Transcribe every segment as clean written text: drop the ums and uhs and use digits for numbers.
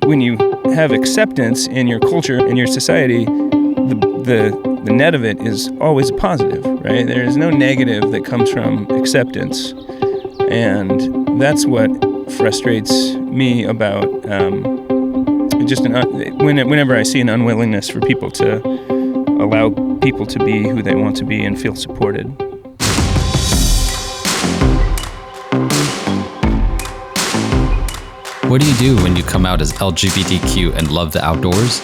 When you have acceptance in your culture, in your society, the net of it is always a positive, right? There is no negative that comes from acceptance. And that's what frustrates me about whenever I see an unwillingness for people to allow people to be who they want to be and feel supported. What do you do when you come out as LGBTQ and love the outdoors?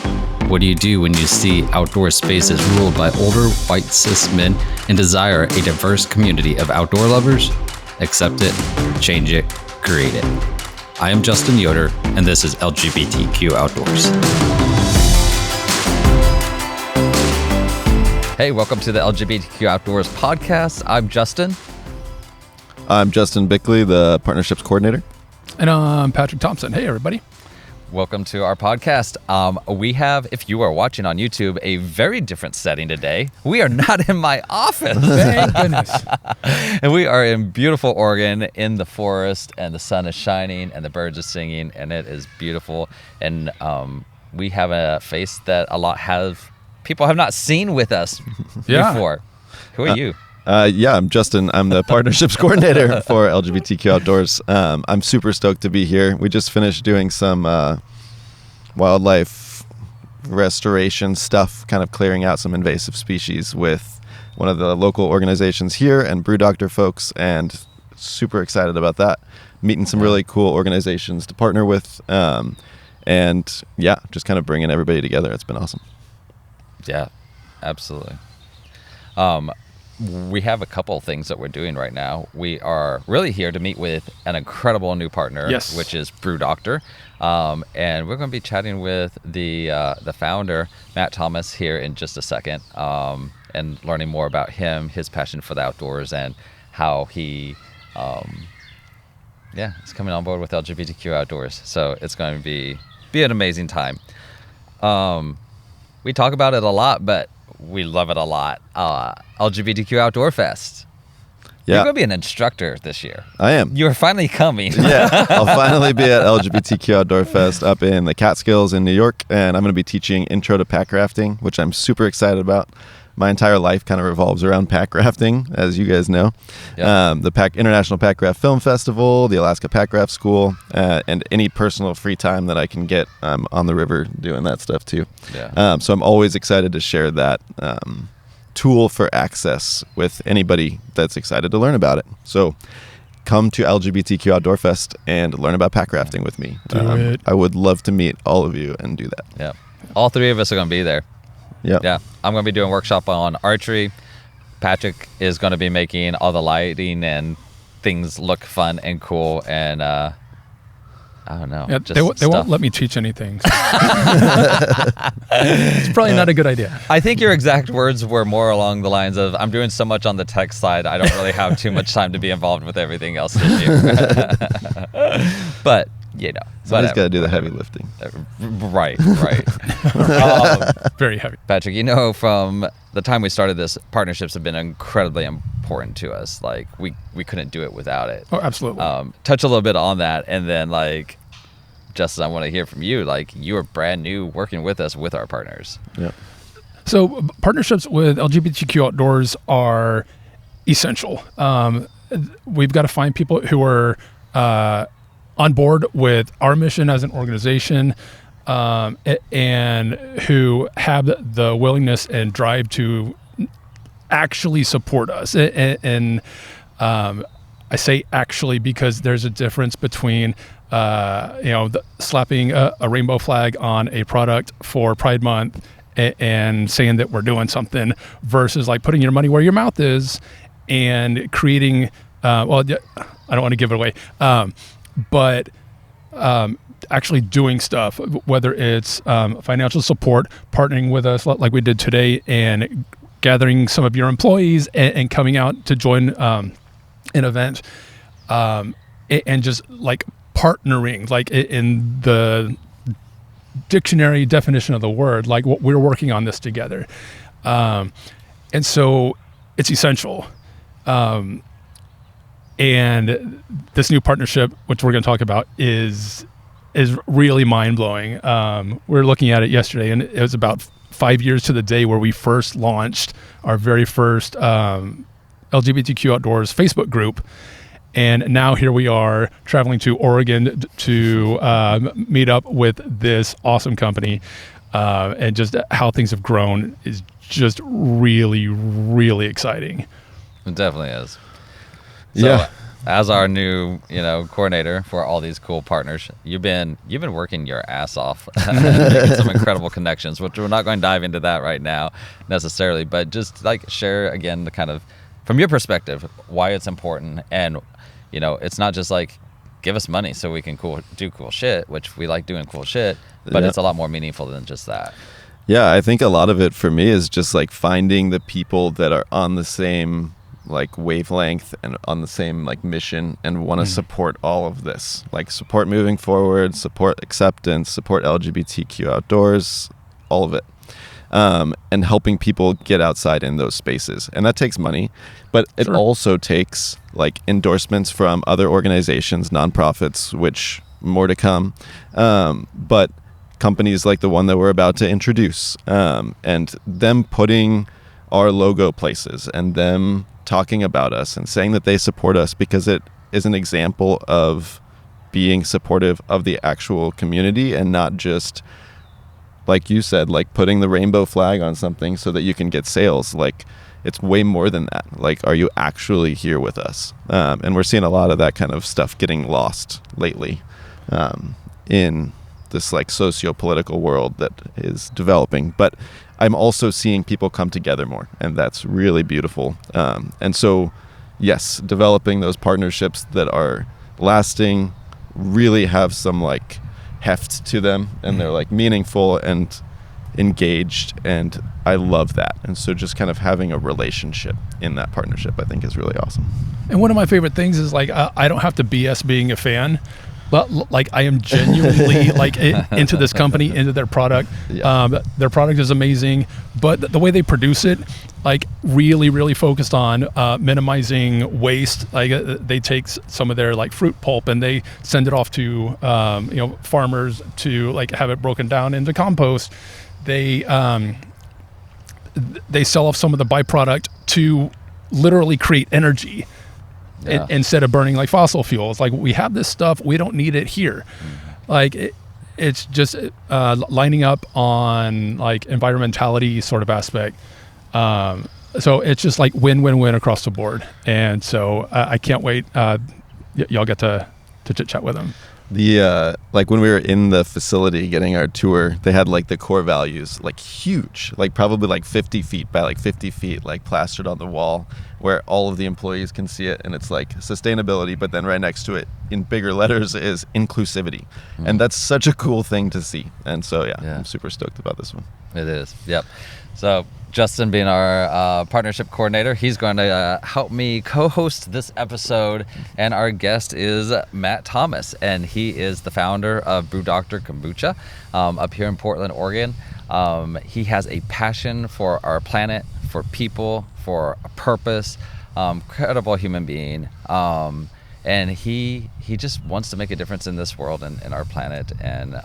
What do you do when you see outdoor spaces ruled by older white cis men and desire a diverse community of outdoor lovers? Accept it, change it, create it. I am Justin Yoder, and this is LGBTQ Outdoors. Hey, welcome to the LGBTQ Outdoors Podcast. I'm Justin. I'm Justin Bickley, the Partnerships Coordinator. And I'm Patrick Thompson. Hey, everybody. Welcome to our podcast. We have, if you are watching on YouTube, a very different setting today. We are not in my office. Thank goodness. And we are in beautiful Oregon in the forest, and the sun is shining and the birds are singing, and it is beautiful. And we have a face that people have not seen with us before. Who are you? I'm Justin. I'm the Partnerships Coordinator for LGBTQ Outdoors. I'm super stoked to be here. We just finished doing some wildlife restoration stuff, kind of clearing out some invasive species with one of the local organizations here and Brew Dr folks, and super excited about that. Meeting some really cool organizations to partner with, and just kind of bringing everybody together. It's been awesome. Yeah, absolutely. We have a couple of things that we're doing right now. We are really here to meet with an incredible new partner, which is Brew Dr. And we're going to be chatting with the founder, Matt Thomas, here in just a second, and learning more about him, his passion for the outdoors, and how he is coming on board with LGBTQ Outdoors. So it's going to be an amazing time. We talk about it a lot, but we love it a lot. LGBTQ Outdoor Fest. Yeah. You're going to be an instructor this year. I am. You're finally coming. Yeah, I'll finally be at LGBTQ Outdoor Fest up in the Catskills in New York, and I'm going to be teaching Intro to Pack Rafting, which I'm super excited about. My entire life kind of revolves around pack rafting, as you guys know. Yep. The International Pack Raft Film Festival, the Alaska Pack Raft School, and any personal free time that I can get on the river doing that stuff too. Yeah. So I'm always excited to share that tool for access with anybody that's excited to learn about it. So come to LGBTQ Outdoor Fest and learn about pack rafting with me. I would love to meet all of you and do that. Yeah. All three of us are going to be there. Yep. Yeah, I'm going to be doing a workshop on archery. Patrick is going to be making all the lighting and things look fun and cool. And I don't know. Yeah, they won't let me teach anything. So. It's probably not a good idea. I think your exact words were more along the lines of, I'm doing so much on the tech side, I don't really have too much time to be involved with everything else this year. But, somebody's got to do the heavy lifting. Right. Very heavy. Patrick, from the time we started this, partnerships have been incredibly important to us. Like, we couldn't do it without it. Oh, absolutely. Touch a little bit on that, and then, Justin, I want to hear from you. You are brand new working with us with our partners. Yeah. So partnerships with LGBTQ Outdoors are essential. We've got to find people who are on board with our mission as an organization, and who have the willingness and drive to actually support us. And I say actually because there's a difference between slapping a rainbow flag on a product for Pride Month and saying that we're doing something versus putting your money where your mouth is and creating. I don't want to give it away. But actually doing stuff, whether it's financial support, partnering with us like we did today, and gathering some of your employees and coming out to join an event, and just partnering, in the dictionary definition of the word, we're working on this together. And so it's essential. And this new partnership, which we're going to talk about, is is really mind-blowing. We were looking at it yesterday, and it was about 5 years to the day where we first launched our very first LGBTQ Outdoors Facebook group. And now here we are traveling to Oregon to meet up with this awesome company. And just how things have grown is just really, really exciting. It definitely is. So, as our new, coordinator for all these cool partners, you've been working your ass off, making some incredible connections, which we're not going to dive into that right now necessarily, but just like share again the kind of, from your perspective, why it's important. And, it's not just like give us money so we can do cool shit, which we like doing cool shit, but it's a lot more meaningful than just that. Yeah, I think a lot of it for me is just like finding the people that are on the same like wavelength and on the same like mission and want to support all of this, like support moving forward, support acceptance, support LGBTQ outdoors, all of it, and helping people get outside in those spaces. And that takes money, but it also takes like endorsements from other organizations, nonprofits, which more to come, but companies like the one that we're about to introduce, and them putting our logo places and them talking about us and saying that they support us because it is an example of being supportive of the actual community and not just, like you said, like putting the rainbow flag on something so that you can get sales. Like it's way more than that. Like, are you actually here with us? And we're seeing a lot of that kind of stuff getting lost lately in this like socio-political world that is developing. But I'm also seeing people come together more, and that's really beautiful. And so, yes, developing those partnerships that are lasting, really have some like heft to them, and they're like meaningful and engaged, and I love that. And so just kind of having a relationship in that partnership, I think, is really awesome. And one of my favorite things is like I don't have to BS being a fan. But like I am genuinely like into this company, into their product. Their product is amazing, but the way they produce it, like really, really focused on minimizing waste. Like they take some of their like fruit pulp and they send it off to farmers to like have it broken down into compost. They sell off some of the byproduct to literally create energy. Instead of burning like fossil fuels. Like we have this stuff, we don't need it here. Like it's just lining up on like environmentality sort of aspect. So it's just like win-win-win across the board. And so I can't wait. Y'all get to chit chat with them. The like when we were in the facility getting our tour, they had like the core values like huge, like probably like 50 feet by like 50 feet, like plastered on the wall where all of the employees can see it. And it's like sustainability, but then right next to it in bigger letters is inclusivity. And that's such a cool thing to see. And so I'm super stoked about this one. It is. Yep. So Justin, being our partnership coordinator, he's going to help me co-host this episode. And our guest is Matt Thomas, and he is the founder of Brew Dr. Kombucha up here in Portland, Oregon. He has a passion for our planet, for people, for a purpose, incredible human being. And he just wants to make a difference in this world and in our planet, and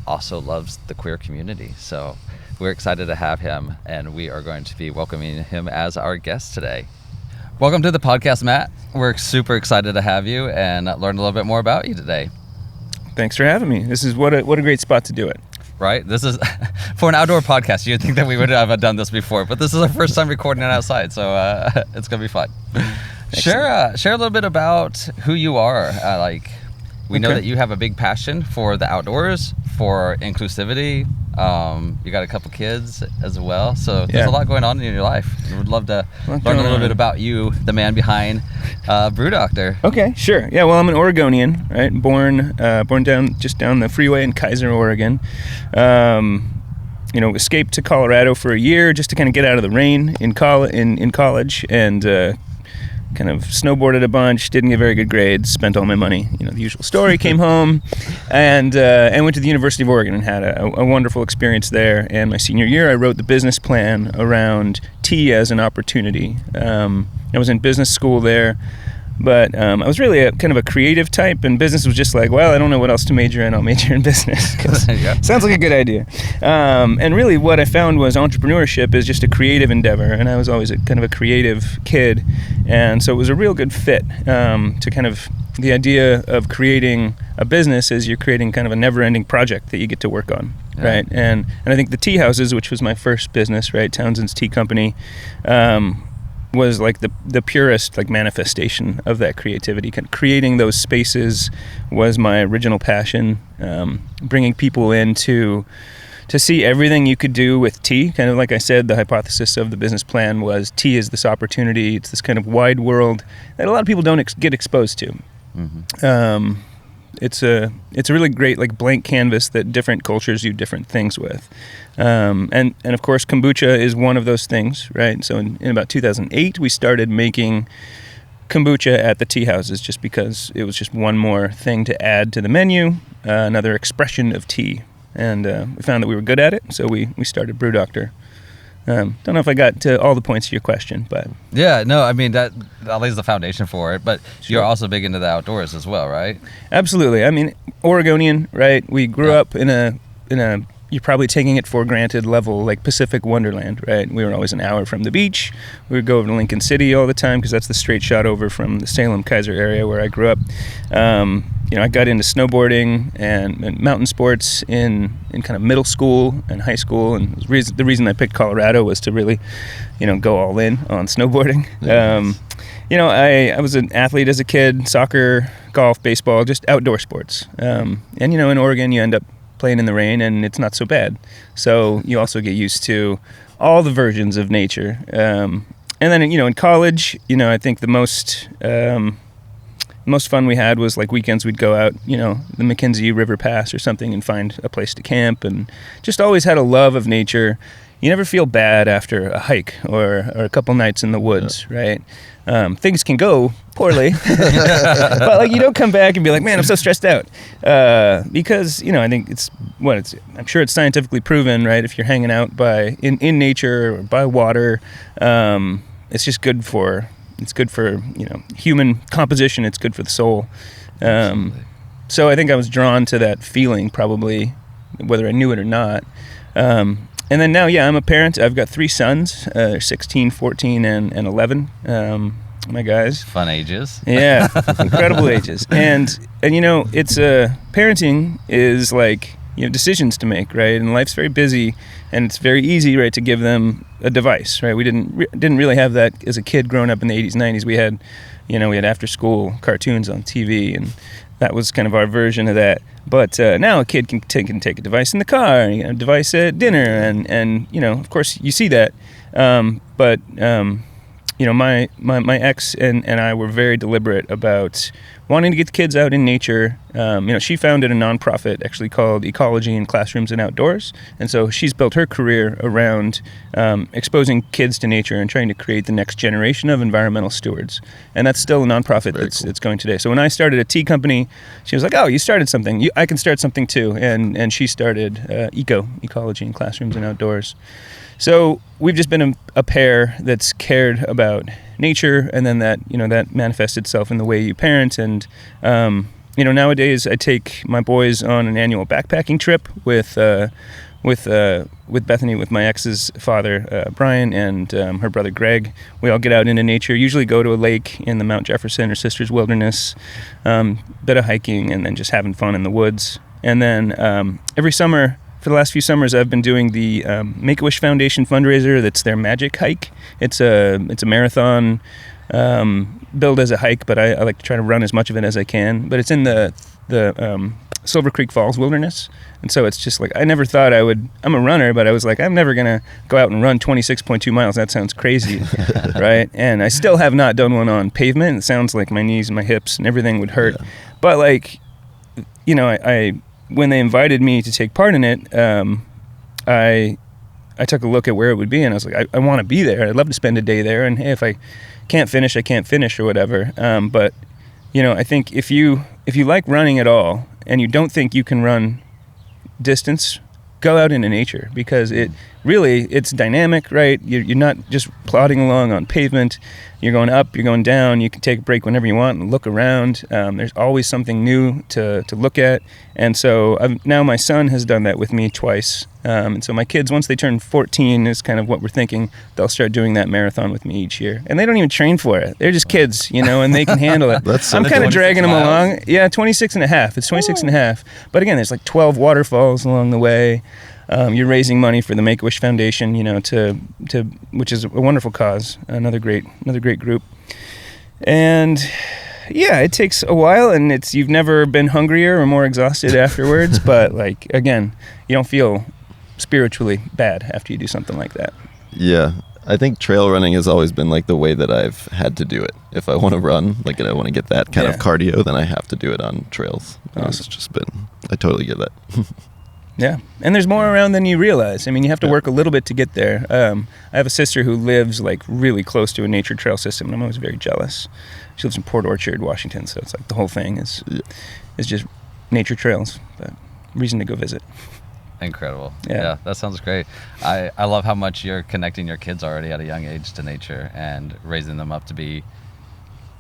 also loves the queer community. So we're excited to have him, and we are going to be welcoming him as our guest today. Welcome to the podcast, Matt. We're super excited to have you and learn a little bit more about you today. Thanks for having me. This is what a great spot to do it. Right? This is for an outdoor podcast. You'd think that we would have done this before, but this is our first time recording it outside, so it's gonna be fun. Share a little bit about who you are. We know that you have a big passion for the outdoors, for inclusivity. You got a couple kids as well, so there's a lot going on in your life. We would love to learn a little bit about you, the man behind Brew Doctor. Okay, sure. Yeah, well, I'm an Oregonian, right? Born down the freeway in Kaiser, Oregon. Escaped to Colorado for a year just to kind of get out of the rain in college, and kind of snowboarded a bunch, didn't get very good grades, spent all my money, the usual story, came home, and went to the University of Oregon and had a wonderful experience there. And my senior year, I wrote the business plan around tea as an opportunity. I was in business school there, But I was really a kind of a creative type, and business was just like, well, I don't know what else to major in. I'll major in business. Yeah. Sounds like a good idea. And really what I found was entrepreneurship is just a creative endeavor, and I was always a kind of a creative kid. And so it was a real good fit to kind of the idea of creating a business is you're creating kind of a never-ending project that you get to work on, right? And I think the tea houses, which was my first business, right, Townsend's Tea Company, was like the purest like manifestation of that creativity. Kind of creating those spaces was my original passion. Bringing people in to see everything you could do with tea. Kind of like I said, the hypothesis of the business plan was tea is this opportunity. It's this kind of wide world that a lot of people don't get exposed to. Mm-hmm. It's a really great like blank canvas that different cultures do different things with. And of course kombucha is one of those things, right? So in about 2008 we started making kombucha at the tea houses just because it was just one more thing to add to the menu, another expression of tea. And we found that we were good at it, so we started Brew Dr. Don't know if I got to all the points of your question, but yeah, no, I mean that lays the foundation for it. But You're also big into the outdoors as well, right? Absolutely. I mean, Oregonian, right? We grew up in a you're probably taking it for granted level, like Pacific Wonderland, right? We were always an hour from the beach. We would go over to Lincoln City all the time because that's the straight shot over from the Salem-Kaiser area where I grew up. I got into snowboarding and mountain sports in kind of middle school and high school, and the reason I picked Colorado was to really, go all in on snowboarding. I was an athlete as a kid, soccer, golf, baseball, just outdoor sports. In Oregon you end up playing in the rain and it's not so bad. So you also get used to all the versions of nature. And then, in college, I think the most fun we had was like weekends we'd go out, the McKenzie River Pass or something and find a place to camp, and just always had a love of nature. You never feel bad after a hike or a couple nights in the woods, right? Things can go poorly, but like you don't come back and be like, man, I'm so stressed out, because I think I'm sure it's scientifically proven, right? If you're hanging out in nature or by water, it's just good for. It's good for human composition. It's good for the soul. So I think I was drawn to that feeling, probably, whether I knew it or not. And then now, I'm a parent. I've got 3 sons, 16, 14, and 11. My guys. Fun ages. Yeah, incredible ages. And it's parenting is like decisions to make, right? And life's very busy, and it's very easy, right, to give them a device, right? We didn't really have that as a kid growing up in the 80s, 90s. We had after school cartoons on TV, and that was kind of our version of that. But now a kid can take a device in the car, a device at dinner, and of course you see that. But my ex and I were very deliberate about wanting to get the kids out in nature. She founded a nonprofit actually called Ecology in Classrooms and Outdoors, and so she's built her career around exposing kids to nature and trying to create the next generation of environmental stewards. And that's still a nonprofit that's going today. So when I started a tea company, she was like, "Oh, you started something. I can start something too." And she started Ecology in Classrooms and Outdoors. So we've just been a pair that's cared about nature, and then that manifests itself in the way you parent. And nowadays I take my boys on an annual backpacking trip with Bethany, with my ex's father Brian, and her brother Greg. We all get out into nature. Usually go to a lake in the Mount Jefferson or Sisters Wilderness, bit of hiking, and then just having fun in the woods. And then every summer. For the last few summers, I've been doing the Make-A-Wish Foundation fundraiser. That's their magic hike. It's a marathon billed as a hike, but I like to try to run as much of it as I can. But it's in the Silver Creek Falls Wilderness, and so it's just like I never thought I would. I'm a runner, but I was like, I'm never gonna go out and run 26.2 miles. That sounds crazy, right? And I still have not done one on pavement. It sounds like my knees and my hips and everything would hurt. Yeah. But like, I when they invited me to take part in it, I took a look at where it would be, and I was like, I want to be there. I'd love to spend a day there, and hey, if I can't finish, I can't finish or whatever. But I think if you like running at all and you don't think you can run distance go out into nature, because it's dynamic, right? You're not just plodding along on pavement. You're going up, you're going down. You can take a break whenever you want and look around. There's always something new to look at. And so now my son has done that with me twice. And so my kids, once they turn 14, is kind of what we're thinking, they'll start doing that marathon with me each year. And they don't even train for it. They're just kids, and they can handle it. I'm kind of dragging them along. Yeah, 26 and a half. It's 26 and a half. But again, there's like 12 waterfalls along the way. You're raising money for the Make-A-Wish Foundation, which is a wonderful cause. Another great group. And yeah, it takes a while, and you've never been hungrier or more exhausted afterwards. But like, again, you don't feel spiritually bad after you do something like that. Yeah. I think trail running has always been like the way that I've had to do it. If I want to run, like, and I want to get that kind of cardio, then I have to do it on trails. Awesome. It's just I totally get that. Yeah, and there's more around than you realize. I mean, you have to work a little bit to get there. I have a sister who lives like really close to a nature trail system, and I'm always very jealous. She lives in Port Orchard, Washington, so it's like the whole thing is just nature trails, but reason to go visit. Incredible. Yeah, that sounds great. I love how much you're connecting your kids already at a young age to nature and raising them up to be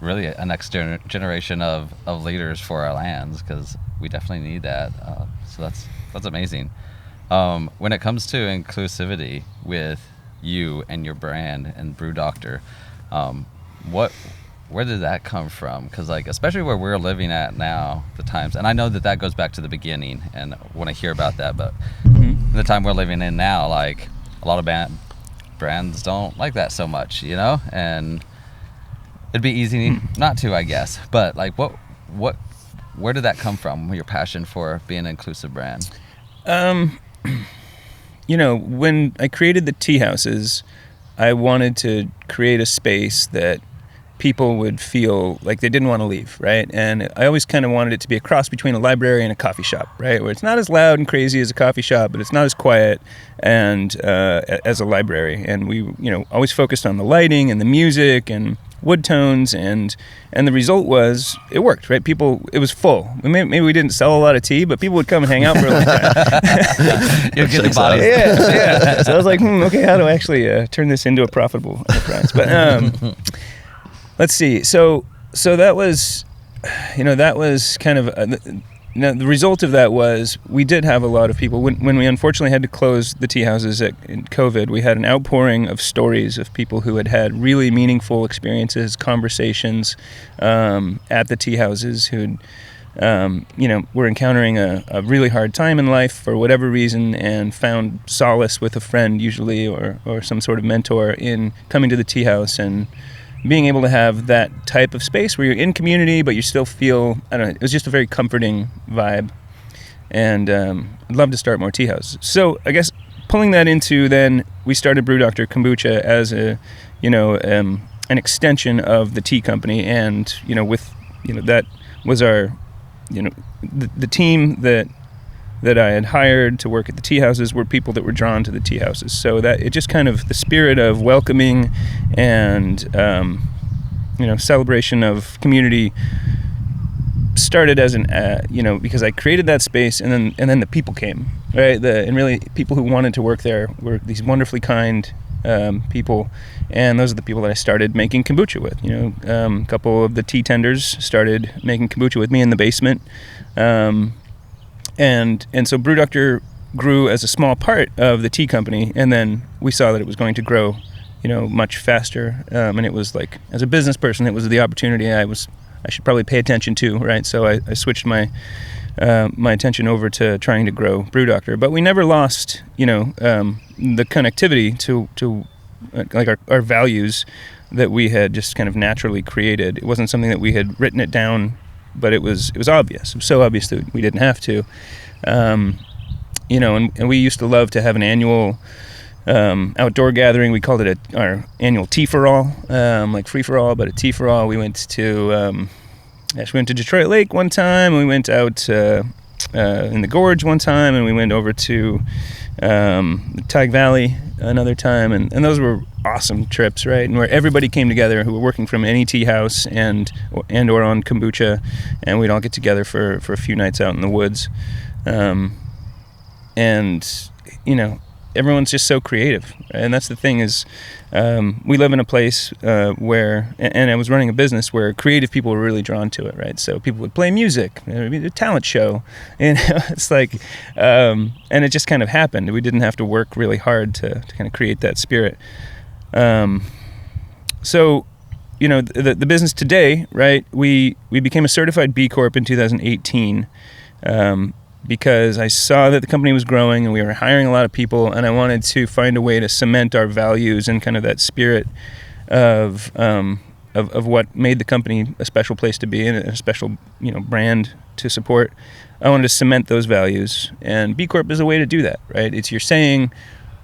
really a next generation of leaders for our lands, because we definitely need that. So that's amazing. When it comes to inclusivity with you and your brand and Brew Dr, where did that come from? Because like, especially where we're living at now, the times, and I know that goes back to the beginning, and when I hear about that, but the time we're living in now, like a lot of brands don't like that so much, and it'd be easy not to, I guess. But like, where did that come from? Your passion for being an inclusive brand? When I created the tea houses, I wanted to create a space that people would feel like they didn't want to leave, right? And I always kind of wanted it to be a cross between a library and a coffee shop, right? Where it's not as loud and crazy as a coffee shop, but it's not as quiet and as a library. And we, always focused on the lighting and the music and wood tones, and the result was it worked, right? It was full. Maybe we didn't sell a lot of tea, but people would come and hang out for a long time. You'll get the body. Yeah. So I was like, okay, how do I actually turn this into a profitable enterprise? But let's see. So that was, that was kind of the result of that was we did have a lot of people when we unfortunately had to close the tea houses in COVID. We had an outpouring of stories of people who had really meaningful experiences, conversations at the tea houses, who were encountering a really hard time in life for whatever reason, and found solace with a friend usually or some sort of mentor in coming to the tea house and being able to have that type of space where you're in community, but you still feel, it was just a very comforting vibe. And I'd love to start more tea houses. So I guess pulling that into, then we started Brew Dr Kombucha as an extension of the tea company. And, that was our, the team that I had hired to work at the tea houses were people that were drawn to the tea houses. So that it just kind of, the spirit of welcoming and, celebration of community started as because I created that space, and then the people came, right? And really people who wanted to work there were these wonderfully kind people, and those are the people that I started making kombucha with. A couple of the tea tenders started making kombucha with me in the basement. And so Brew Dr grew as a small part of the tea company, and then we saw that it was going to grow, much faster. And it was like, as a business person, it was the opportunity I should probably pay attention to, right? So I switched my attention over to trying to grow Brew Dr. But we never lost, the connectivity to like our values that we had just kind of naturally created. It wasn't something that we had written it down, but it was obvious. It was so obvious that we didn't have to. And we used to love to have an annual outdoor gathering. We called it our annual tea for all, like free for all, but a tea for all. We went to Detroit Lake one time, and we went out in the gorge one time, and we went over to the Tyg Valley another time, and those were awesome trips, right? And where everybody came together who were working from any tea house and or on kombucha, and we'd all get together for a few nights out in the woods. And everyone's just so creative, and that's the thing is, we live in a place where, and I was running a business where creative people were really drawn to it, right? So people would play music, a talent show, it's like, and it just kind of happened. We didn't have to work really hard to kind of create that spirit. So, the business today, right? We became a certified B Corp in 2018. Because I saw that the company was growing and we were hiring a lot of people, and I wanted to find a way to cement our values and kind of that spirit of what made the company a special place to be and a special brand to support. I wanted to cement those values, and B Corp is a way to do that, right? You're saying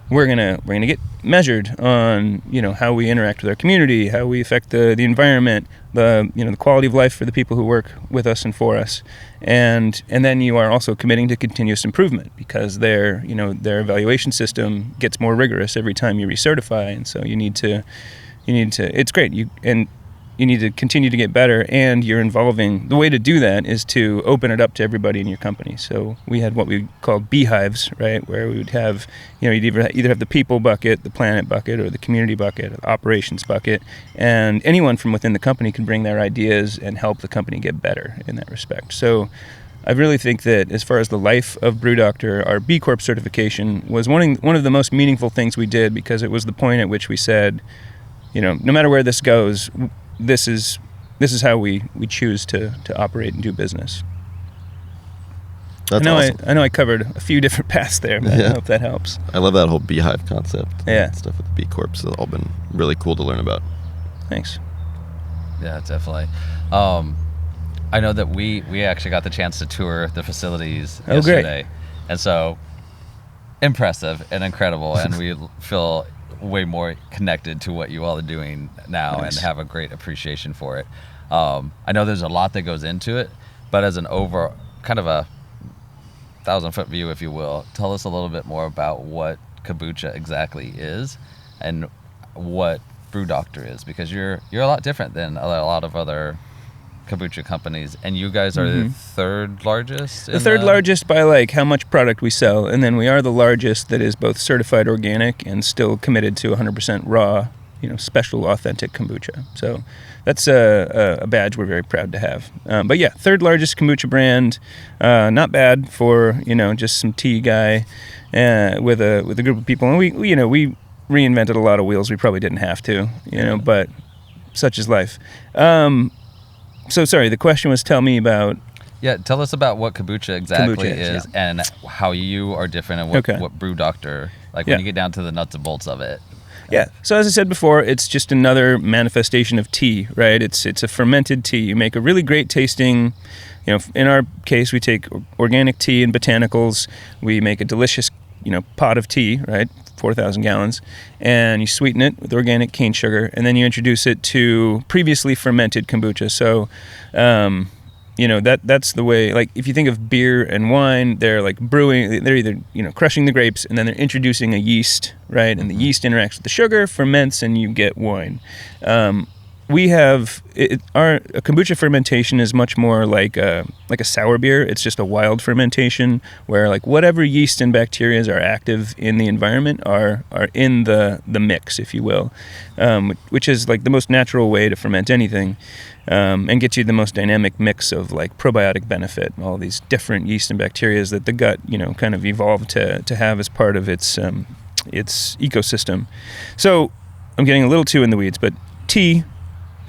we're gonna get measured on how we interact with our community, how we affect the environment, the quality of life for the people who work with us and for us, and then you are also committing to continuous improvement because their evaluation system gets more rigorous every time you recertify, and so you need to it's great, you need to continue to get better, and you're involving. The way to do that is to open it up to everybody in your company. So we had what we called beehives, right, where we would have, you'd either have the people bucket, the planet bucket, or the community bucket, or the operations bucket, and anyone from within the company can bring their ideas and help the company get better in that respect. So I really think that as far as the life of Brew Dr, our B Corp certification was one of the most meaningful things we did, because it was the point at which we said, no matter where this goes, this is how we choose to operate and do business. That's awesome. I know I covered a few different paths there, but I hope that helps. I love that whole beehive concept. Yeah. Stuff with the B Corps has all been really cool to learn about. Thanks. Yeah, definitely. I know that we actually got the chance to tour the facilities yesterday. Great. And so impressive and incredible, and we feel way more connected to what you all are doing now. Nice. And have a great appreciation for it. I know there's a lot that goes into it, but as an kind of a 1,000-foot view, if you will, tell us a little bit more about what kombucha exactly is and what Brew Dr is, because you're a lot different than a lot of other kombucha companies, and you guys are the third largest? The third largest by like how much product we sell, and then we are the largest that is both certified organic and still committed to 100% raw, special authentic kombucha. So that's a badge we're very proud to have. But yeah, third largest kombucha brand, not bad for just some tea guy with a group of people, and we reinvented a lot of wheels we probably didn't have to, but such is life. So sorry, the question was tell me about... Yeah, tell us about what kombucha exactly is and how you are different, and what Brew Dr, when you get down to the nuts and bolts of it. Yeah, so as I said before, it's just another manifestation of tea, right? It's a fermented tea. You make a really great tasting, in our case, we take organic tea and botanicals. We make a delicious, pot of tea, right? 4,000 gallons, and you sweeten it with organic cane sugar, and then you introduce it to previously fermented kombucha. So, that's the way. Like if you think of beer and wine, they're like brewing. They're either crushing the grapes, and then they're introducing a yeast, right? And the yeast interacts with the sugar, ferments, and you get wine. We have our kombucha fermentation is much more like a sour beer. It's just a wild fermentation where like whatever yeast and bacteria are active in the environment are in the mix, if you will, which is like the most natural way to ferment anything, and get you the most dynamic mix of like probiotic benefit, all these different yeast and bacteria that the gut kind of evolved to have as part of its ecosystem. So I'm getting a little too in the weeds, but tea.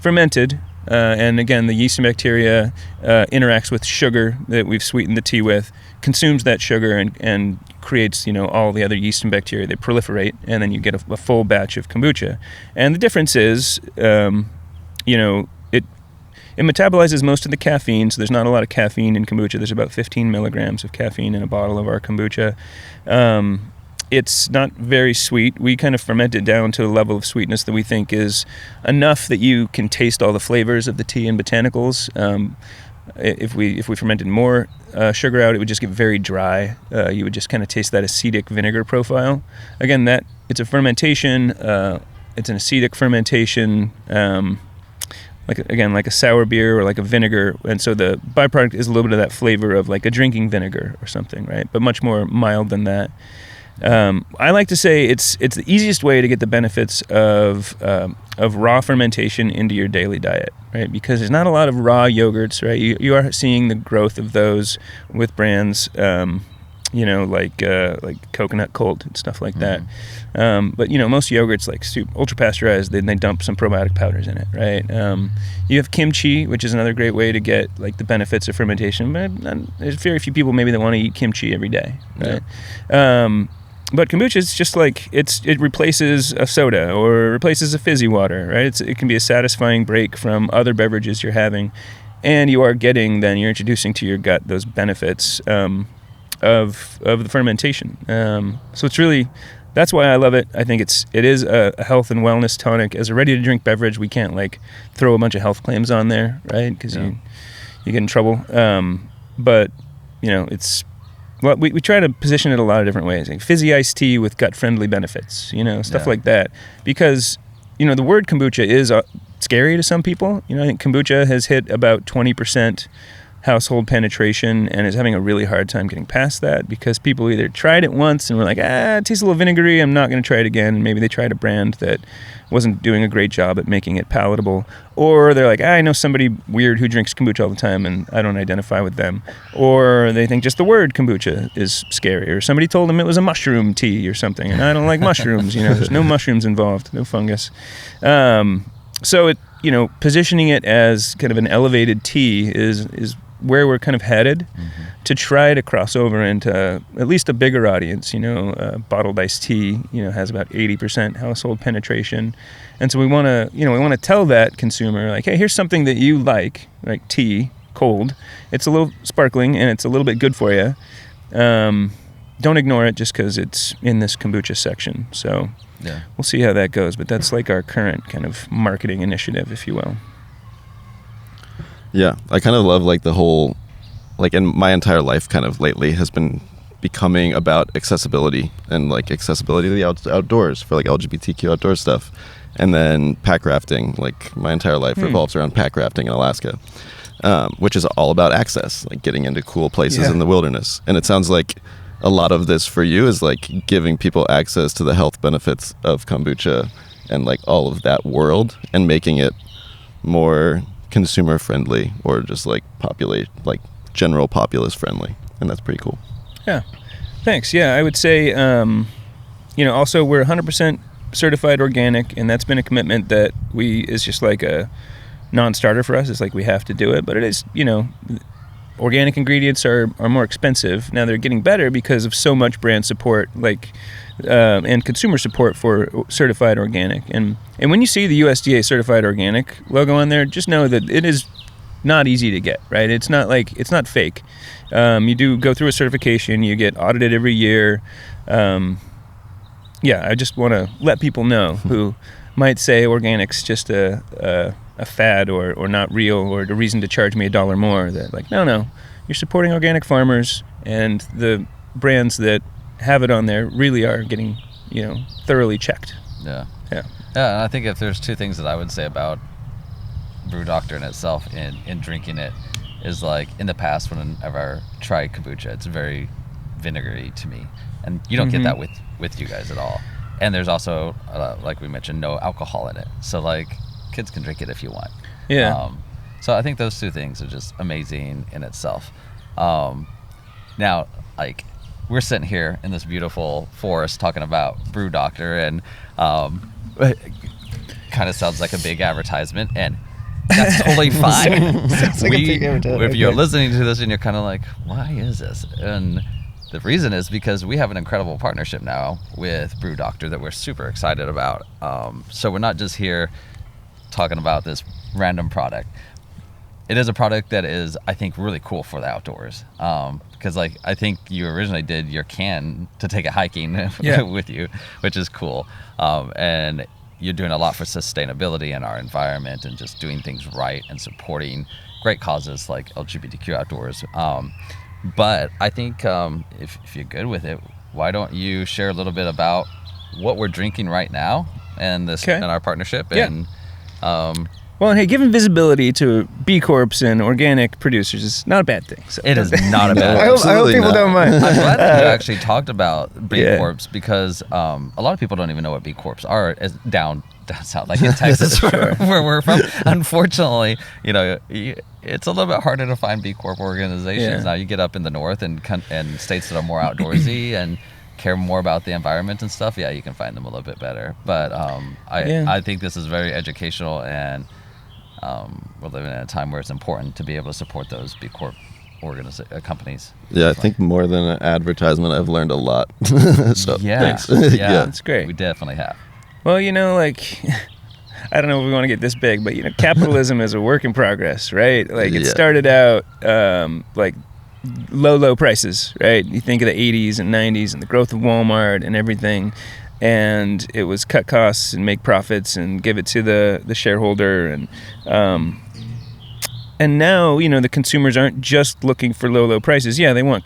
Fermented, and again, the yeast and bacteria interacts with sugar that we've sweetened the tea with, consumes that sugar and creates, all the other yeast and bacteria. They proliferate, and then you get a full batch of kombucha. And the difference is, it metabolizes most of the caffeine, so there's not a lot of caffeine in kombucha. There's about 15 milligrams of caffeine in a bottle of our kombucha. It's not very sweet. We kind of ferment it down to a level of sweetness that we think is enough that you can taste all the flavors of the tea and botanicals. If we fermented more sugar out, it would just get very dry. You would just kind of taste that acidic vinegar profile. Again, it's a fermentation. It's an acidic fermentation, like a sour beer or like a vinegar. And so the byproduct is a little bit of that flavor of like a drinking vinegar or something, right? But much more mild than that. I like to say it's the easiest way to get the benefits of raw fermentation into your daily diet, right? Because there's not a lot of raw yogurts, right? You are seeing the growth of those with brands, like coconut cold and stuff like that. But most yogurts, like ultra pasteurized, they dump some probiotic powders in it, right? You have kimchi, which is another great way to get like the benefits of fermentation. But there's very few people maybe that want to eat kimchi every day, right? Yeah. But kombucha is just like it replaces a soda or replaces a fizzy water, right? It can be a satisfying break from other beverages you're having, and you're introducing to your gut those benefits of the fermentation. So it's really, that's why I love it. I think it is a health and wellness tonic. As a ready to drink beverage, we can't like throw a bunch of health claims on there, right? Because you get in trouble. But it's. Well, we try to position it a lot of different ways, like fizzy iced tea with gut-friendly benefits, stuff like that. Because, the word kombucha is scary to some people. I think kombucha has hit about 20% household penetration and is having a really hard time getting past that because people either tried it once and were like, it tastes a little vinegary, I'm not going to try it again. And maybe they tried a brand that wasn't doing a great job at making it palatable. Or they're like, I know somebody weird who drinks kombucha all the time and I don't identify with them. Or they think just the word kombucha is scary. Or somebody told them it was a mushroom tea or something. And I don't like mushrooms, there's no mushrooms involved, no fungus. So it, positioning it as kind of an elevated tea is where we're kind of headed to try to cross over into at least a bigger audience. Bottled iced tea, has about 80% household penetration. And so we want to tell that consumer, like, hey, here's something that you like tea, cold. It's a little sparkling and it's a little bit good for you. Don't ignore it just because it's in this kombucha section. So we'll see how that goes. But that's like our current kind of marketing initiative, if you will. Yeah, I kind of love like the whole, like in my entire life kind of lately has been becoming about accessibility and like accessibility to the outdoors for like LGBTQ outdoors stuff. And then pack rafting, like my entire life revolves around pack rafting in Alaska, which is all about access, like getting into cool places in the wilderness. And it sounds like a lot of this for you is like giving people access to the health benefits of kombucha and like all of that world and making it more consumer friendly or just like general populace friendly, and that's pretty cool. Yeah, thanks. Yeah, I would say also we're 100% certified organic, and that's been a commitment that is just like a non-starter for us. It's like we have to do it, but it is, organic ingredients are more expensive. Now they're getting better because of so much brand support and consumer support for certified organic. And when you see the USDA certified organic logo on there, just know that it is not easy to get, right? It's not fake. You do go through a certification, you get audited every year. I just want to let people know who might say organic's just a fad or not real or the reason to charge me $1 more, that like, no, you're supporting organic farmers, and the brands that have it on there really are getting, thoroughly checked. Yeah. And I think if there's two things that I would say about Brew Dr in itself in drinking it is like in the past whenever I tried kombucha, it's very vinegary to me, and you don't get that with you guys at all. And there's also like we mentioned, no alcohol in it, so like kids can drink it if you want. So I think those two things are just amazing in itself. Now, like, we're sitting here in this beautiful forest talking about Brew Dr, and it kind of sounds like a big advertisement, and that's totally fine. If you're listening to this and you're kind of like, why is this? And the reason is because we have an incredible partnership now with Brew Dr that we're super excited about. So we're not just here talking about this random product. It is a product that is, I think, really cool for the outdoors. Because like I think you originally did your can to take it hiking with you, which is cool. And you're doing a lot for sustainability in our environment and just doing things right and supporting great causes like LGBTQ Outdoors. But I think if you're good with it, why don't you share a little bit about what we're drinking right now and this and our partnership and Well, hey, giving visibility to B Corps and organic producers is not a bad thing. So. It is not a bad I thing. hope people don't mind. I'm glad that you actually talked about B Yeah. Corps because a lot of people don't even know what B Corps are down south, like in Texas, where we're from. Unfortunately, it's a little bit harder to find B Corp organizations. Yeah. Now you get up in the north and states that are more outdoorsy and care more about the environment and stuff. Yeah, you can find them a little bit better. But I think this is very educational, and we're living in a time where it's important to be able to support those B Corp companies. Yeah, I think more than an advertisement, I've learned a lot. So thanks. Yeah, That's great. We definitely have. Well, I don't know if we want to get this big, but capitalism is a work in progress, right? Like it started out like low prices, right? You think of the 80s and 90s and the growth of Walmart and everything, and it was cut costs and make profits and give it to the shareholder, and now the consumers aren't just looking for low prices. Yeah, they want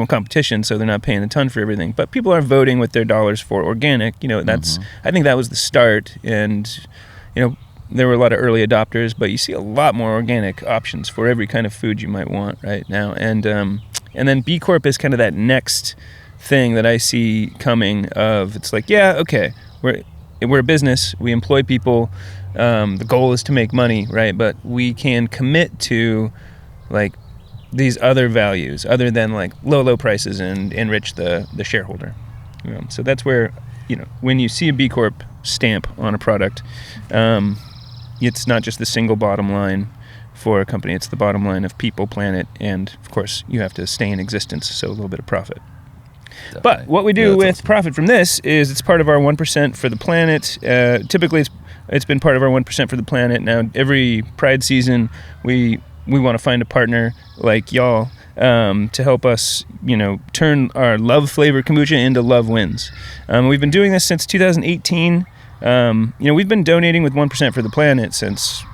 competition, so they're not paying a ton for everything. But people are voting with their dollars for organic. That's I think that was the start, and there were a lot of early adopters, but you see a lot more organic options for every kind of food you might want right now. And then B Corp is kind of that next thing that I see coming. Of it's like, yeah, okay, we're a business, we employ people. The goal is to make money, right? But we can commit to like these other values other than like low prices and enrich the shareholder. So that's where, when you see a B Corp stamp on a product, it's not just the single bottom line for a company. It's the bottom line of people, planet, and of course you have to stay in existence, so a little bit of profit. Definitely. But what we do with awesome. Profit from this is it's part of our 1% for the planet. Typically it's been part of our 1% for the planet. Now every Pride season we want to find a partner like y'all to help us, turn our love flavored kombucha into love wins. We've been doing this since 2018. We've been donating with 1% for the planet since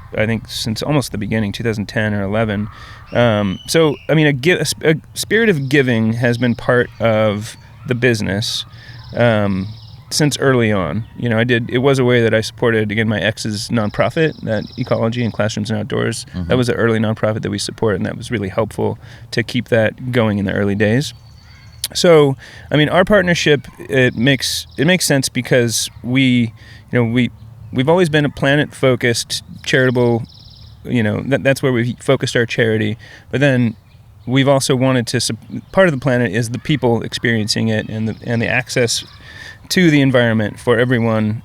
almost the beginning, 2010 or 11. So a spirit of giving has been part of the business since early on. It was a way that I supported, again, my ex's nonprofit, that Ecology in Classrooms and Outdoors. Mm-hmm. That was an early nonprofit that we support, and that was really helpful to keep that going in the early days. So, our partnership, it makes sense because we've always been a planet-focused, charitable, that's where we've focused our charity. But then we've also wanted to, part of the planet is the people experiencing it and the access to the environment for everyone.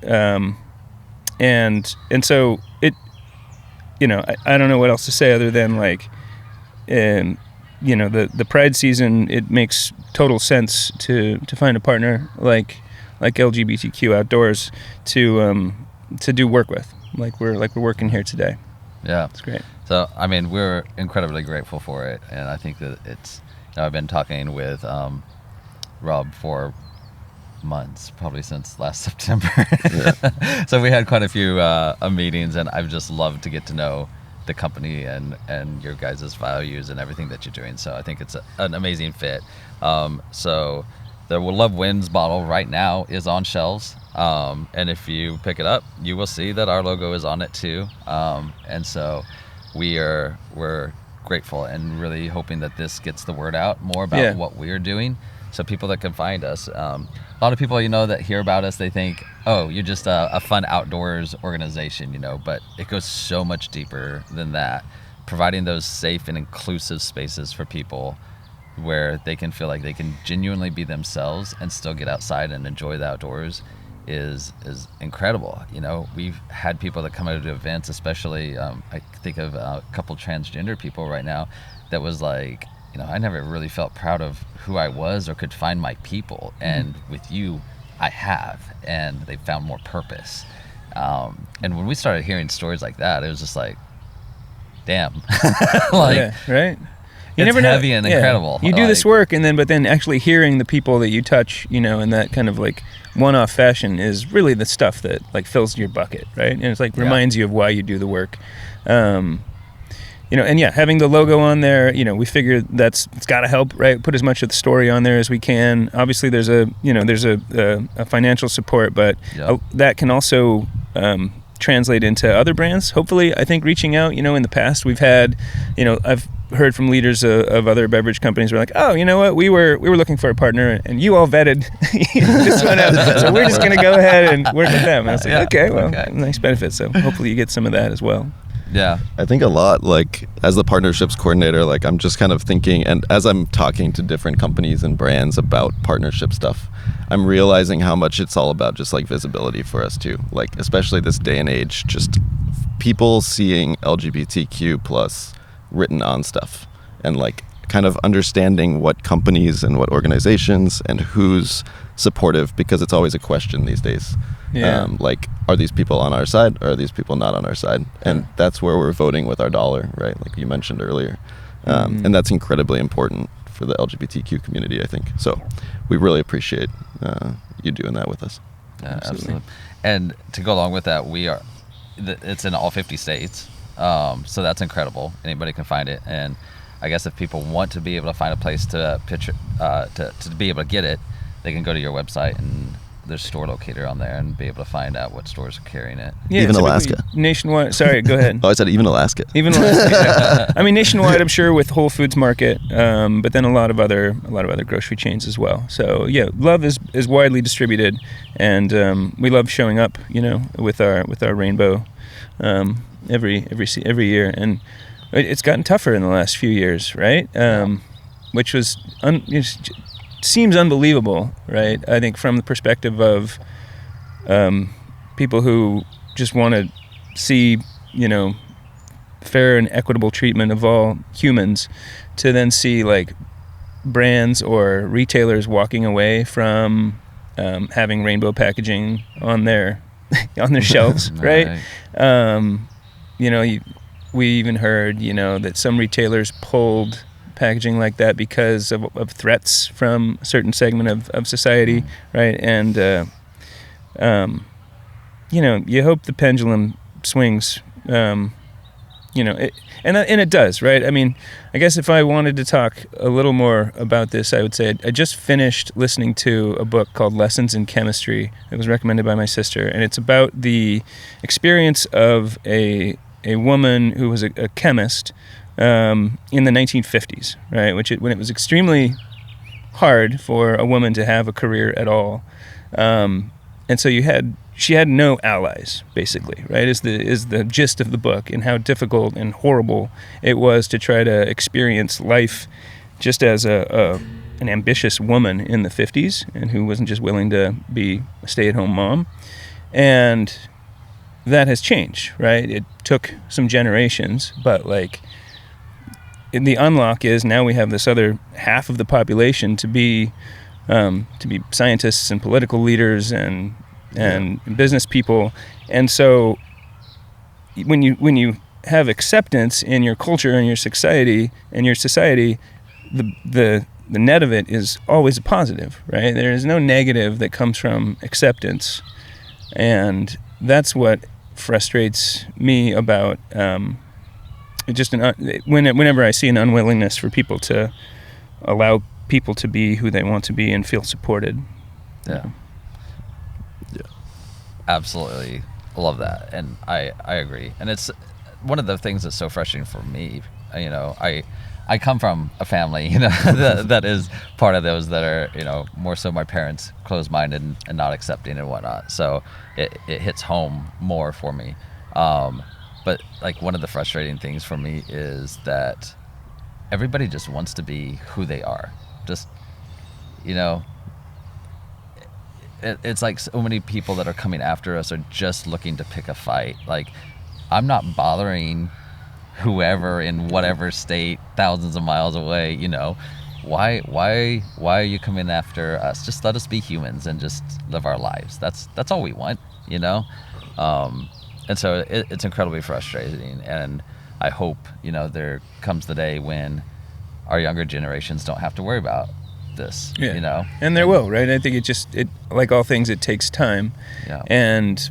And so it, I don't know what else to say other than like, the Pride season, it makes total sense to find a partner like LGBTQ Outdoors to do work with, like we're working here today. Yeah, it's great. So we're incredibly grateful for it, and I think that it's. I've been talking with Rob for months, probably since last September. Yeah. So we had quite a few meetings, and I've just loved to get to know the company and your guys' values and everything that you're doing. So I think it's an amazing fit. So the Love Wins bottle right now is on shelves. And if you pick it up, you will see that our logo is on it too. And so we're grateful and really hoping that this gets the word out more about what we're doing. So people that can find us, a lot of people, that hear about us, they think, oh, you're just a fun outdoors organization, but it goes so much deeper than that. Providing those safe and inclusive spaces for people where they can feel like they can genuinely be themselves and still get outside and enjoy the outdoors is incredible. We've had people that come out to events, especially I think of a couple transgender people right now that was like, I never really felt proud of who I was or could find my people. And with you, I have, and they found more purpose. And when we started hearing stories like that, it was just like, damn. Right. You it's never know. Heavy and incredible. You do this work, but then actually hearing the people that you touch, in that kind of like one-off fashion is really the stuff that like fills your bucket, right? And it's like reminds you of why you do the work. Having the logo on there, we figure it's got to help, right? Put as much of the story on there as we can. Obviously, there's a financial support, but that can also translate into other brands. Hopefully, I think reaching out, in the past we've had, I've heard from leaders of other beverage companies who are like, oh, you know what, we were looking for a partner and you all vetted this one out, so we're just going to go ahead and work with them. And I was like, okay, nice benefit. So hopefully you get some of that as well. Yeah. I think a lot, like, as the partnerships coordinator, like, I'm just kind of thinking, and as I'm talking to different companies and brands about partnership stuff, I'm realizing how much it's all about just, like, visibility for us, too. Like, especially this day and age, just people seeing LGBTQ plus written on stuff and, like, kind of understanding what companies and what organizations and who's supportive, because it's always a question these days. Yeah. Like, are these people on our side or are these people not on our side? And that's where we're voting with our dollar, right? Like you mentioned earlier. And that's incredibly important for the LGBTQ community, I think. So we really appreciate you doing that with us. Yeah, absolutely. And to go along with that, it's in all 50 states. So that's incredible. Anybody can find it. And I guess if people want to be able to find a place to pitch it, to be able to get it, they can go to your website and there's a store locator on there and be able to find out what stores are carrying it. Yeah, even Alaska. Nationwide. Sorry, go ahead. Oh, I said even Alaska. Even Alaska. Yeah. I mean, nationwide, I'm sure with Whole Foods Market, but then a lot of other grocery chains as well. So yeah, love is widely distributed, and we love showing up, with our rainbow every year, and it's gotten tougher in the last few years, right? Which was seems unbelievable, right? I think from the perspective of people who just want to see, fair and equitable treatment of all humans, to then see like brands or retailers walking away from having rainbow packaging on their shelves, right? We even heard, that some retailers pulled packaging like that because of threats from a certain segment of society, right? And you hope the pendulum swings, and it does, right? I mean, I guess if I wanted to talk a little more about this, I would say I just finished listening to a book called Lessons in Chemistry. It was recommended by my sister, and it's about the experience of a woman who was a chemist in the 1950s, right? When it was extremely hard for a woman to have a career at all, and so she had no allies, basically, right? Is the gist of the book, and how difficult and horrible it was to try to experience life just as an ambitious woman in the 50s, and who wasn't just willing to be a stay-at-home mom, and that has changed, right? It took some generations, but like. The unlock is now we have this other half of the population to be scientists and political leaders and business people, and so when you have acceptance in your culture and your society, the net of it is always a positive, right? There is no negative that comes from acceptance, and that's what frustrates me about. Whenever I see an unwillingness for people to allow people to be who they want to be and feel supported. Yeah. Absolutely love that, and I agree. And it's one of the things that's so frustrating for me. I come from a family, that is part of those that are, more so my parents, closed-minded and not accepting and whatnot. So it hits home more for me. But like one of the frustrating things for me is that everybody just wants to be who they are. Just, it's like so many people that are coming after us are just looking to pick a fight. Like, I'm not bothering whoever in whatever state, thousands of miles away, Why are you coming after us? Just let us be humans and just live our lives. That's all we want, And so it's incredibly frustrating, and I hope, there comes the day when our younger generations don't have to worry about this, And there will, right? I think it like all things, it takes time, and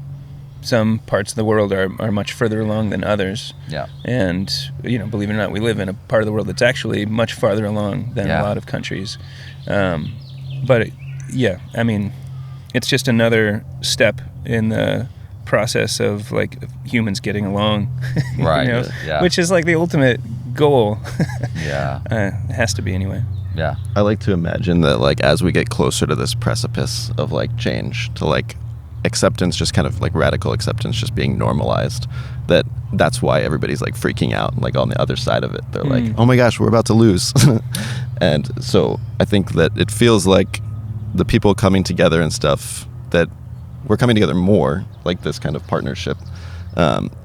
some parts of the world are much further along than others, and, believe it or not, we live in a part of the world that's actually much farther along than a lot of countries, but I mean, it's just another step in the process of like humans getting along, Right. you know, Yeah. which is like the ultimate goal. Yeah. It has to be anyway. Yeah. I like to imagine that like as we get closer to this precipice of like change, to like acceptance, just kind of like radical acceptance just being normalized, that's why everybody's like freaking out, like on the other side of it. They're like, oh my gosh, we're about to lose. And so I think that it feels like the people coming together and stuff, that we're coming together more, like this kind of partnership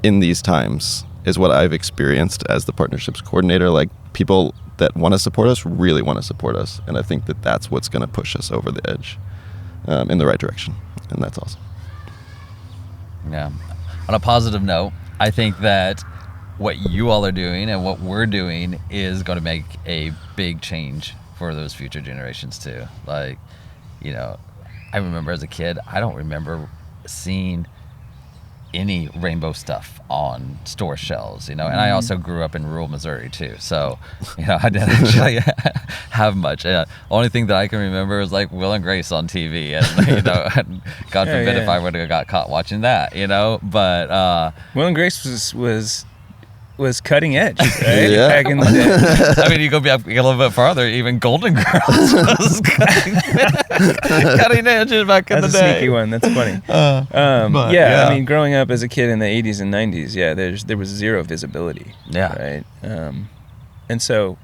in these times is what I've experienced as the partnerships coordinator. Like people that want to support us really want to support us. And I think that that's what's going to push us over the edge in the right direction. And that's awesome. Yeah. On a positive note, I think that what you all are doing and what we're doing is going to make a big change for those future generations too. Like, you know, I remember as a kid, I don't remember seeing any rainbow stuff on store shelves, you know, and I also grew up in rural Missouri too. So, you know, I didn't actually have much. Only thing that I can remember is like Will and Grace on TV, and, you know, and God forbid if I would have got caught watching that, you know, but Will and Grace was cutting edge, right? Yeah. Back in the day. I mean, you go back a little bit farther, even Golden Girls was cutting edge back in That's the a day. sneaky one. That's funny. But, yeah, I mean, growing up as a kid in the 80s and 90s, yeah, there was zero visibility. Yeah. Right. And so,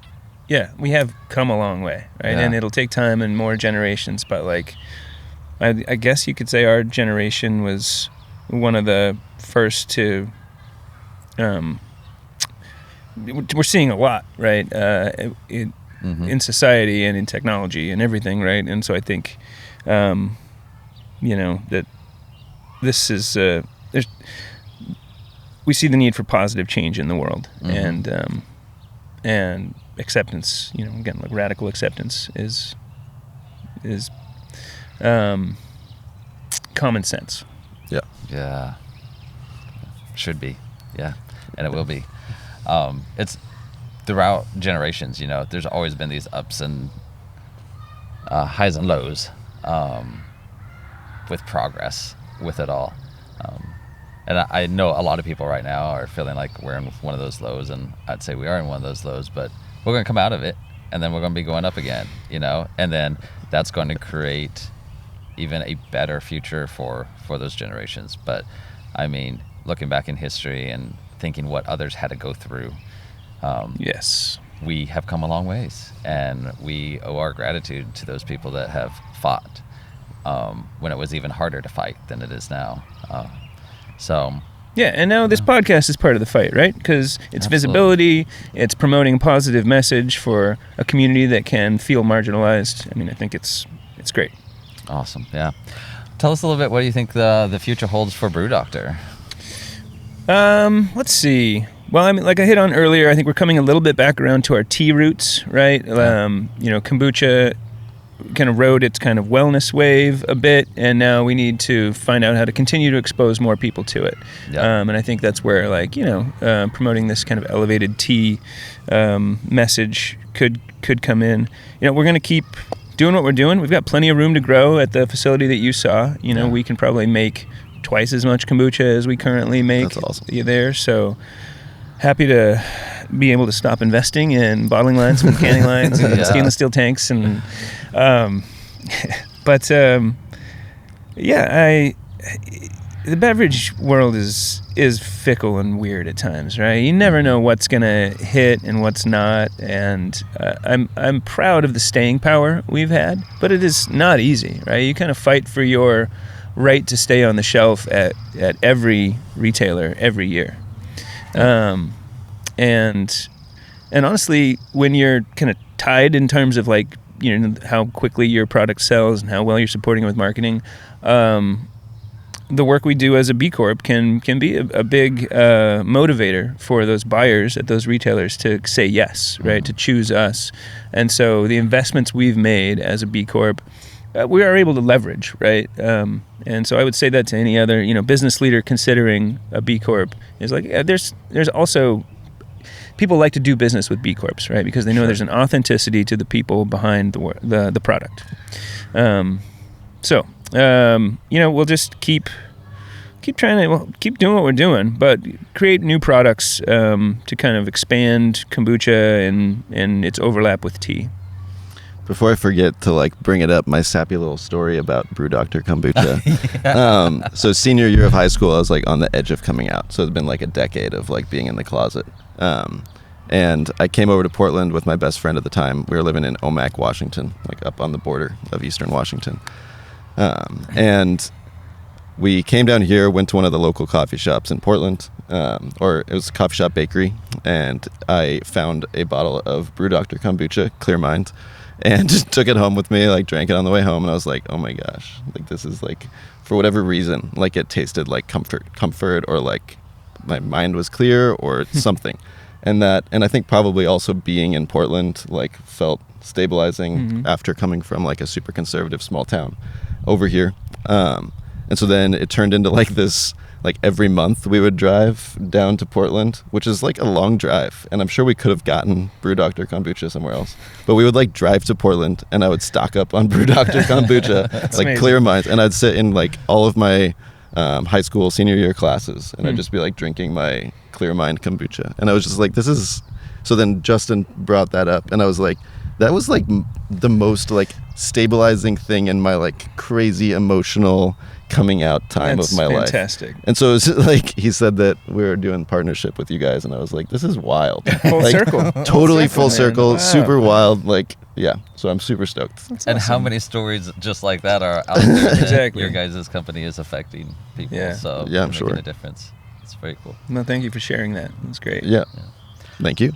yeah, we have come a long way, right? Yeah. And it'll take time and more generations, but like, I guess you could say our generation was one of the first to. We're seeing a lot, right? In society and in technology and everything, right? And so I think, you know, that this is we see the need for positive change in the world, and acceptance. You know, again, like radical acceptance is common sense. Yeah. Yeah. Should be. Yeah. And it will be. It's throughout generations, you know, there's always been these ups and highs and lows with progress with it all. And I know a lot of people right now are feeling like we're in one of those lows, and I'd say we are in one of those lows, but we're going to come out of it, and then we're going to be going up again, you know, and then that's going to create even a better future for those generations. But I mean, looking back in history and thinking what others had to go through, Yes. we have come a long ways, and we owe our gratitude to those people that have fought when it was even harder to fight than it is now. Yeah, and now this podcast is part of the fight, right? Because it's visibility, it's promoting a positive message for a community that can feel marginalized. I mean, I think it's great. Awesome. Yeah. Tell us a little bit, what do you think the future holds for Brew Doctor? Let's see. Well, I mean, like I hit on earlier, I think we're coming a little bit back around to our tea roots, right? You know, kombucha kind of rode its kind of wellness wave a bit, and now we need to find out how to continue to expose more people to it. Yeah. And I think that's where, like, you know, promoting this kind of elevated tea message could come in. You know, we're going to keep doing what we're doing. We've got plenty of room to grow at the facility that you saw. You know, we can probably make twice as much kombucha as we currently make. That's awesome. There. So happy to be able to stop investing in bottling lines and canning lines and stainless steel tanks and the beverage world is fickle and weird at times, right? You never know what's gonna hit and what's not, and I'm proud of the staying power we've had, but it is not easy, right? You kind of fight for your right to stay on the shelf at every retailer every year. And honestly, when you're kind of tied in terms of like, you know, how quickly your product sells and how well you're supporting it with marketing, the work we do as a B Corp can be a big motivator for those buyers at those retailers to say yes, right, to choose us. And so the investments we've made as a B Corp, we are able to leverage, right? And so I would say that to any other, you know, business leader considering a B Corp is like, there's also people like to do business with B Corps, right? Because they know there's an authenticity to the people behind the product. You know, we'll just keep keep doing what we're doing, but create new products to kind of expand kombucha and its overlap with tea. Before I forget to like bring it up, my sappy little story about Brew Dr Kombucha. So senior year of high school, I was like on the edge of coming out. So it's been like a decade of like being in the closet. And I came over to Portland with my best friend at the time. We were living in Omak, Washington, like up on the border of Eastern Washington. And we came down here, went to one of the local coffee shops in Portland, or it was a coffee shop bakery, and I found a bottle of Brew Dr Kombucha, Clear Mind, and just took it home with me, like drank it on the way home, and I was like, oh my gosh, like this is like, for whatever reason, like it tasted like comfort, or like my mind was clear or something. And I think probably also being in Portland like felt stabilizing after coming from like a super conservative small town over here. And so then it turned into like this, like every month we would drive down to Portland, which is like a long drive. And I'm sure we could have gotten Brew Dr Kombucha somewhere else. But we would like drive to Portland and I would stock up on Brew Dr Kombucha, like amazing. Clear Minds. And I'd sit in like all of my high school senior year classes and I'd just be like drinking my Clear Mind kombucha. And I was just like, this is... So then Justin brought that up and I was like, that was like the most like stabilizing thing in my like crazy emotional coming out time That's of my life. fantastic. And so it's like he said that we were doing partnership with you guys and I was like, this is wild. Full Like, circle. Totally full man. circle, Wow. super wild. Like, yeah. So I'm super stoked. That's And how awesome. many stories just like that are out there that Exactly. your guys' company is affecting people? Yeah. So Yeah, I'm making sure. a difference. It's very cool. No, thank you for sharing that. That's great. Yeah. Thank you.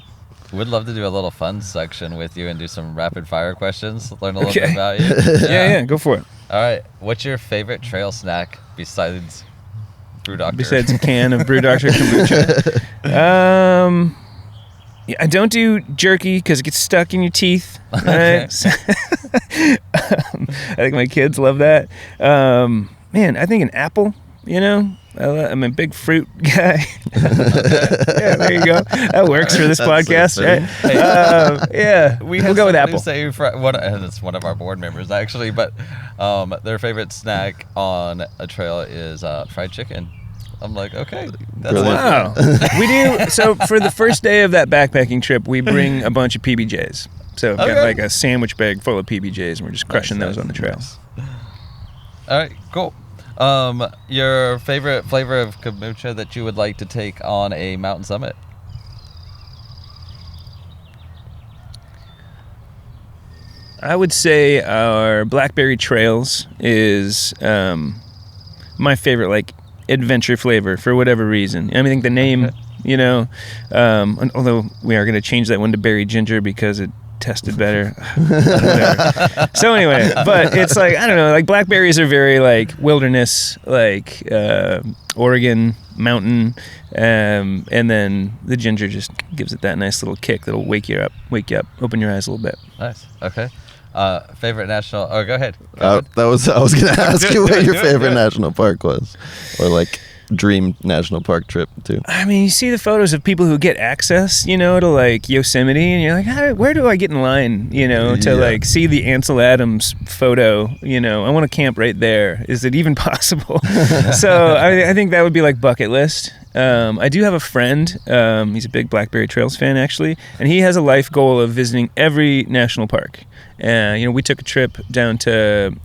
We'd love to do a little fun section with you and do some rapid fire questions, learn a little Okay. bit about you. Yeah, go for it. All right. What's your favorite trail snack besides Brew Doctor? Besides a can of Brew Dr Kombucha. Yeah, I don't do jerky because it gets stuck in your teeth. Right? Okay. I think my kids love that. Man, I think an apple, you know? I'm a big fruit guy. Yeah, there you go. That works for this That's so podcast, funny. right? Yeah, we'll go with apple. Say and it's one of our board members actually, but their favorite snack on a trail is fried chicken. I'm like, okay, that's Brilliant. Wow. We do. So for the first day of that backpacking trip, we bring a bunch of PBJs. So I've got Okay. like a sandwich bag full of PBJs, and we're just crushing Nice, those on the trail. All right, cool. Your favorite flavor of kombucha that you would like to take on a mountain summit? I would say our Blackberry Trails is my favorite, like, adventure flavor for whatever reason. I mean, I think the name, you know, although we are going to change that one to Berry Ginger because it tested better. Whatever. So anyway, but it's like, I don't know, like blackberries are very like wilderness, like Oregon mountain, and then the ginger just gives it that nice little kick that'll wake you up, open your eyes a little bit. Nice. Okay. Favorite national? Oh, go ahead. I was going to ask you what your favorite national park was, or like dream national park trip too. I mean, you see the photos of people who get access, you know, to like Yosemite, and you're like, where do I get in line, you know, to Yeah. like see the Ansel Adams photo, you know, I want to camp right there. Is it even possible? So I think that would be like bucket list. I do have a friend, he's a big Blackberry Trails fan actually, and he has a life goal of visiting every national park. You know, we took a trip down to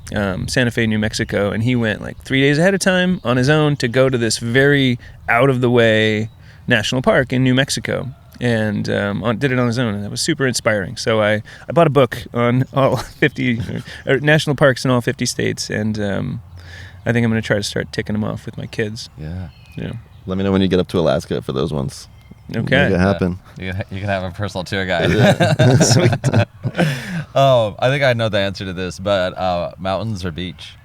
Santa Fe, New Mexico, and he went like 3 days ahead of time on his own to go to this very out-of-the-way national park in New Mexico, and did it on his own, and that was super inspiring. So I bought a book on all 50 or national parks in all 50 states, and I think I'm going to try to start ticking them off with my kids. Yeah. Yeah. Let me know when you get up to Alaska for those ones. Okay. Make it happen. You can have a personal tour guide. Sweet. Oh, I think I know the answer to this, but mountains or beach?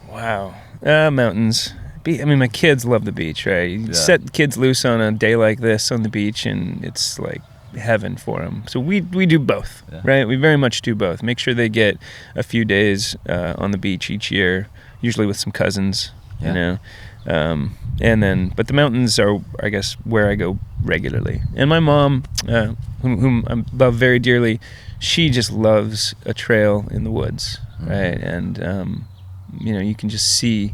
Wow. Mountains. I mean, my kids love the beach, right? You Yeah. set kids loose on a day like this on the beach, and it's like heaven for them. So we do both, Yeah. right? We very much do both. Make sure they get a few days on the beach each year, usually with some cousins, Yeah. you know. But the mountains are, I guess, where I go regularly. And my mom, whom I love very dearly, she just loves a trail in the woods, right? And you know, you can just see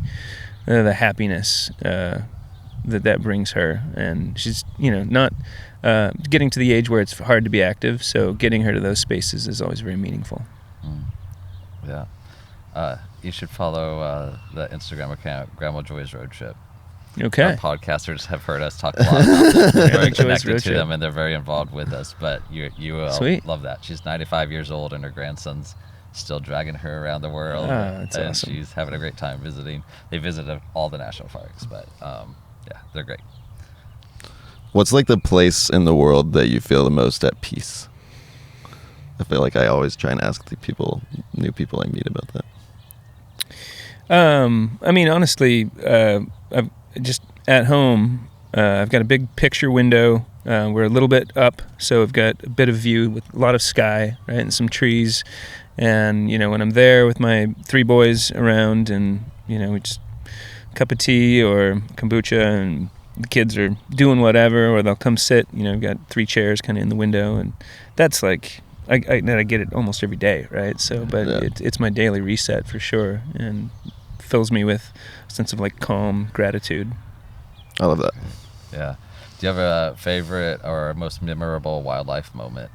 the happiness that brings her. And she's, not getting to the age where it's hard to be active, so getting her to those spaces is always very meaningful. Yeah. You should follow the Instagram account, Grandma Joy's Road Trip. Okay. Our podcasters have heard us talk a lot about this. We're very Joy's connected Road to Trip. them, and they're very involved with us. But you will Sweet. love that. She's 95 years old, and her grandson's still dragging her around the world. That's and awesome. She's having a great time visiting. They visited all the national parks, but they're great. What's like the place in the world that you feel the most at peace? I feel like I always try and ask the new people I meet about that. Honestly, I've just at home, I've got a big picture window. We're a little bit up, so I've got a bit of view with a lot of sky, right, and some trees. And, when I'm there with my 3 boys around and, we just a cup of tea or kombucha, and the kids are doing whatever, or they'll come sit, I've got 3 chairs kind of in the window, and that's like, I get it almost every day, right? So, but it's my daily reset for sure, and fills me with a sense of like calm gratitude. I love that. Yeah. Do you have a favorite or most memorable wildlife moment?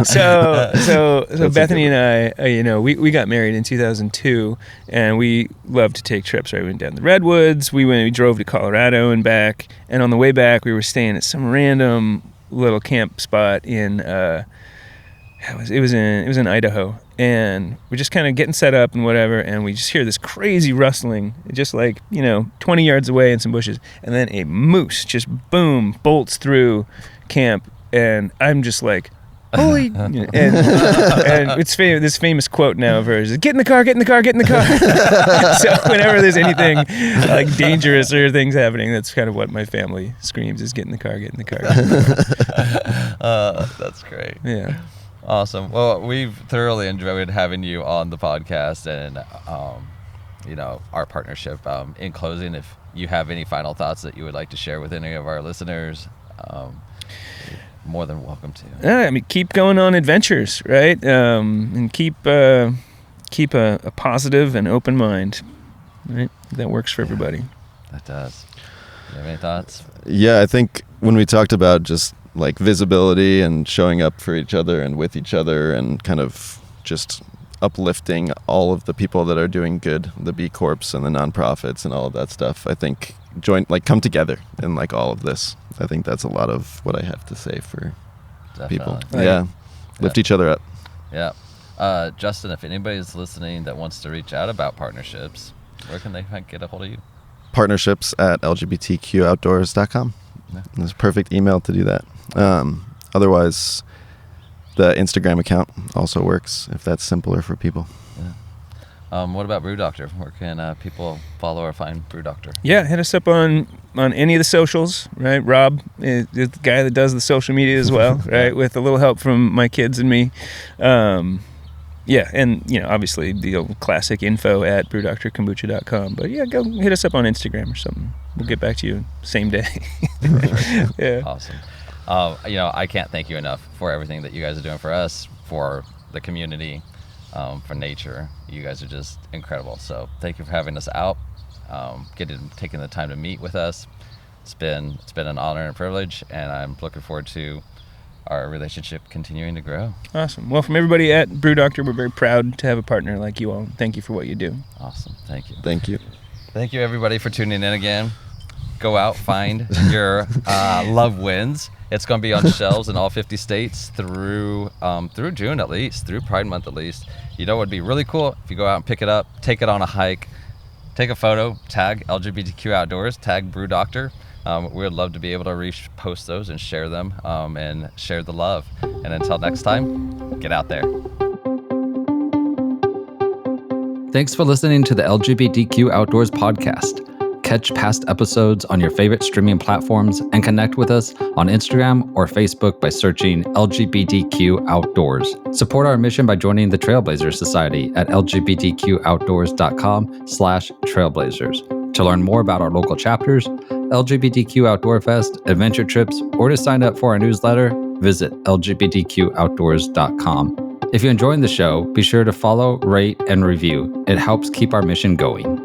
So Bethany and I, we got married in 2002, and we love to take trips. Right, we went down the redwoods. We drove to Colorado and back. And on the way back, we were staying at some random little camp spot in it was in Idaho, and we're just kind of getting set up and whatever, and we just hear this crazy rustling, just like 20 yards away in some bushes, and then a moose just boom bolts through camp, and I'm just like, holy, and it's this famous quote now of hers is, get in the car, get in the car, get in the car. So whenever there's anything like dangerous or things happening, that's kind of what my family screams is, get in the car, get in the car. That's great. Yeah. Awesome. Well, we've thoroughly enjoyed having you on the podcast and, our partnership. In closing, if you have any final thoughts that you would like to share with any of our listeners, more than welcome to. Keep going on adventures, right? And keep a positive and open mind, right? That works for everybody. That does. Do you have any thoughts? Yeah, I think when we talked about just like visibility and showing up for each other and with each other, and kind of just uplifting all of the people that are doing good, the B Corps and the nonprofits and all of that stuff, I think come together in like all of this. I think that's a lot of what I have to say for people. Right. Lift each other up. Yeah. Justin, if anybody's listening that wants to reach out about partnerships, where can they get a hold of you? Partnerships at LGBTQOutdoors.com. Yeah. There's a perfect email to do that. Otherwise, the Instagram account also works if that's simpler for people. Yeah. What about Brew Doctor? Where can people follow or find Brew Doctor? Yeah, hit us up on any of the socials, right? Rob is the guy that does the social media as well, right? With a little help from my kids and me. Yeah, and obviously the old classic info at brewdoctorkombucha.com. But yeah, go hit us up on Instagram or something. We'll get back to you same day. Yeah. Awesome. I can't thank you enough for everything that you guys are doing for us, for the community, for nature. You guys are just incredible. So thank you for having us out, taking the time to meet with us. It's been an honor and a privilege, and I'm looking forward to our relationship continuing to grow. Awesome. Well, from everybody at Brew Doctor, we're very proud to have a partner like you all. Thank you for what you do. Awesome. Thank you. Thank you. Thank you, everybody, for tuning in again. Go out, find your loved ones. It's going to be on shelves in all 50 states through June at least, through Pride Month at least. What would be really cool if you go out and pick it up, take it on a hike, take a photo, tag LGBTQ Outdoors, tag Brew Doctor. We would love to be able to repost those and share them and share the love. And until next time, get out there. Thanks for listening to the LGBTQ Outdoors Podcast. Catch past episodes on your favorite streaming platforms and connect with us on Instagram or Facebook by searching LGBTQ Outdoors. Support our mission by joining the Trailblazers Society at lgbtqoutdoors.com/trailblazers. To learn more about our local chapters, LGBTQ Outdoor Fest, adventure trips, or to sign up for our newsletter, visit lgbtqoutdoors.com. If you're enjoying the show, be sure to follow, rate, and review. It helps keep our mission going.